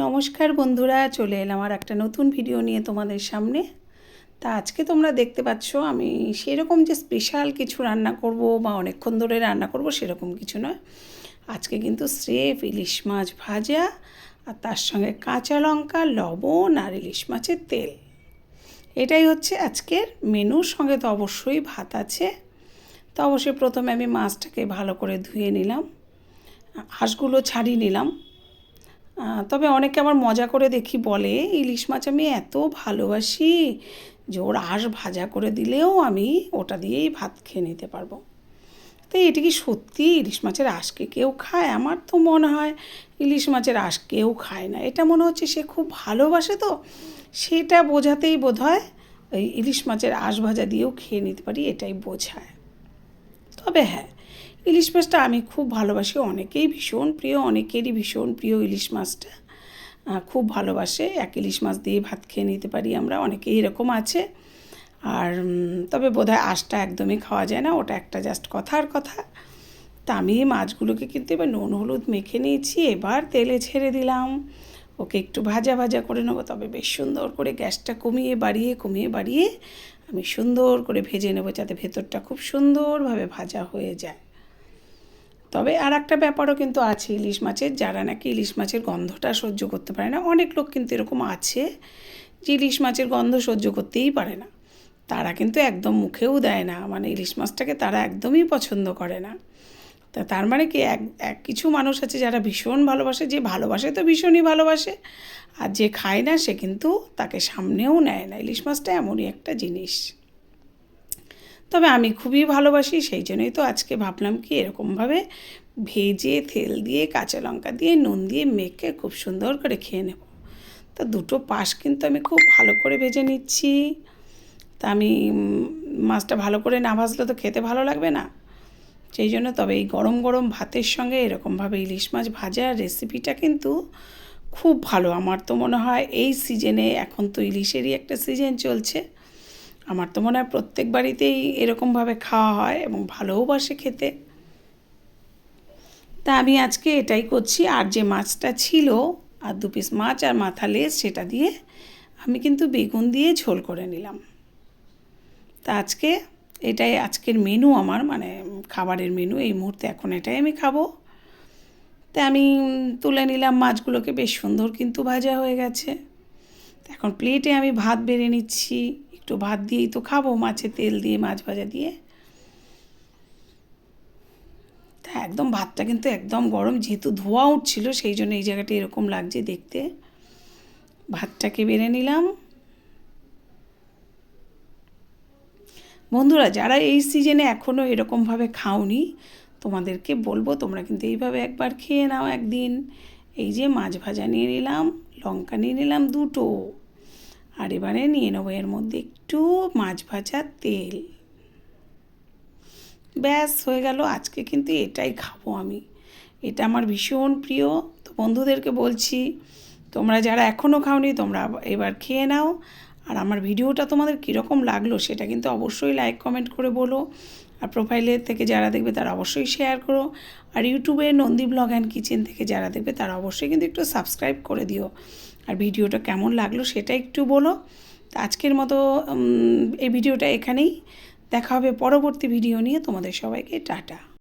নমস্কার বন্ধুরা, চলে এলাম আর একটা নতুন ভিডিও নিয়ে তোমাদের সামনে। তা আজকে তোমরা দেখতে পাচ্ছ আমি সেরকম যে স্পেশাল কিছু রান্না করব বা অনেকক্ষণ ধরে রান্না করব সেরকম কিছু নয়। আজকে কিন্তু স্রেফ ইলিশ মাছ ভাজা আর তার সঙ্গে কাঁচা লঙ্কা, লবণ আর ইলিশ মাছের তেল, এটাই হচ্ছে আজকের মেনুর সঙ্গে। তো অবশ্যই ভাত আছে। তো অবশ্যই প্রথমে আমি মাছটাকে ভালো করে ধুয়ে নিলাম, আঁশগুলো ছাড়িয়ে নিলাম। তবে অনেকে আবার মজা করে দেখি বলে ইলিশ মাছ আমি এত ভালোবাসি যে ওর আঁশ ভাজা করে দিলেও আমি ওটা দিয়েই ভাত খেয়ে নিতে পারবো। তো এটি কি সত্যি ইলিশ মাছের আঁশকে কেউ খায়? আমার তো মনে হয় ইলিশ মাছের আঁশ কেউ খায় না। এটা মনে হচ্ছে সে খুব ভালোবাসে, তো সেটা বোঝাতেই বোধহয় ওই ইলিশ মাছের আঁশ ভাজা দিয়েও খেয়ে নিতে পারি, এটাই বোঝায়। তবে হ্যাঁ, ইলিশ মাছটা আমি খুব ভালোবাসি, অনেকেই ভীষণ প্রিয়, অনেকেরই ভীষণ প্রিয় ইলিশ মাছটা, খুব ভালোবাসে। এক ইলিশ মাছ দিয়ে ভাত খেয়ে নিতে পারি আমরা, অনেকেই এরকম আছে। আর তবে বোধহয় আঁশটা একদমই খাওয়া যায় না, ওটা একটা জাস্ট কথার কথা। তা আমি মাছগুলোকে কিন্তু এবার নুন হলুদ মেখে নিয়েছি, এবার তেলে ছেড়ে দিলাম। ওকে একটু ভাজা ভাজা করে নেবো, তবে বেশ সুন্দর করে গ্যাসটা কমিয়ে বাড়িয়ে আমি সুন্দর করে ভেজে নেবো, যাতে ভেতরটা খুব সুন্দরভাবে ভাজা হয়ে যায়। তবে আর একটা ব্যাপারও কিন্তু আছে ইলিশ মাছের, যারা নাকি ইলিশ মাছের গন্ধটা সহ্য করতে পারে না, অনেক লোক কিন্তু এরকম আছে যে ইলিশ মাছের গন্ধ সহ্য করতেই পারে না। তারা কিন্তু একদম মুখেও দেয় না, মানে ইলিশ মাছটাকে তারা একদমই পছন্দ করে না। তা তার মানে কি এক কিছু মানুষ আছে যারা ভীষণ ভালোবাসে, যে ভালোবাসে তো ভীষণই ভালোবাসে, আর যে খায় না সে কিন্তু তাকে সামনেও নেয় না। ইলিশ মাছটা এমনই একটা জিনিস। তবে আমি খুবই ভালোবাসি, সেই জন্যই তো আজকে ভাবলাম কি এরকমভাবে ভেজে তেল দিয়ে কাঁচা লঙ্কা দিয়ে নুন দিয়ে মেখে খুব সুন্দর করে খেয়ে নেব। তা দুটো পাশ কিন্তু আমি খুব ভালো করে ভেজে নিচ্ছি। তা আমি মাছটা ভালো করে না ভাজলে তো খেতে ভালো লাগবে না, সেই জন্য। তবে এই গরম গরম ভাতের সঙ্গে এরকমভাবে ইলিশ মাছ ভাজার রেসিপিটা কিন্তু খুব ভালো। আমার তো মনে হয় এই সিজনে, এখন তো ইলিশেরই একটা সিজন চলছে, আমার তো মনে হয় প্রত্যেক বাড়িতেই এরকমভাবে খাওয়া হয় এবং ভালোওবাসে খেতে। তা আমি আজকে এটাই করছি। আর যে মাছটা ছিল, আর 2 পিস মাছ আর মাথা লেজ, সেটা দিয়ে আমি কিন্তু বেগুন দিয়ে ঝোল করে নিলাম। তা আজকে এটাই আজকের মেনু আমার, মানে খাবারের মেনু এই মুহূর্তে, এখন এটাই আমি খাবো। তা আমি তুলে নিলাম মাছগুলোকে, বেশ সুন্দর কিন্তু ভাজা হয়ে গেছে। এখন প্লেটে আমি ভাত বেড়ে নিচ্ছি, একটু ভাত দিয়েই তো খাবো, মাছের তেল দিয়ে মাছ ভাজা দিয়ে। তা একদম ভাতটা কিন্তু একদম গরম, যেহেতু ধোঁয়া উঠছিল সেই জন্য এই জায়গাটা এরকম লাগছে দেখতে। ভাতটাকে বেড়ে নিলাম। বন্ধুরা, যারা এই সিজনে এখনও এরকমভাবে খাওনি, তোমাদেরকে বলবো তোমরা কিন্তু এইভাবে একবার খেয়ে নাও একদিন। এই যে মাছ ভাজা নিয়ে নিলাম, লঙ্কা নিয়ে নিলাম দুটো, আর এবারে নিয়ে নেবো এর মধ্যে একটু মাছ ভাজার তেল। ব্যাস হয়ে গেল। আজকে কিন্তু এটাই খাবো আমি, এটা আমার ভীষণ প্রিয়। তো বন্ধুদেরকে বলছি, তোমরা যারা এখনও খাওনি তোমরা এবার খেয়ে নাও। আর আমার ভিডিওটা তোমাদের কীরকম লাগলো সেটা কিন্তু অবশ্যই লাইক কমেন্ট করে বলো। আর প্রোফাইলের থেকে যারা দেখবে তারা অবশ্যই শেয়ার করো। আর ইউটিউবে নন্দী ব্লগ অ্যান্ড কিচেন থেকে যারা দেখবে তারা অবশ্যই কিন্তু একটু সাবস্ক্রাইব করে দিও। আর ভিডিওটা কেমন লাগলো সেটা একটু বলো। তো আজকের মতো এই ভিডিওটা এখানেই, দেখা হবে পরবর্তী ভিডিও নিয়ে। তোমাদের সবাইকে টাটা।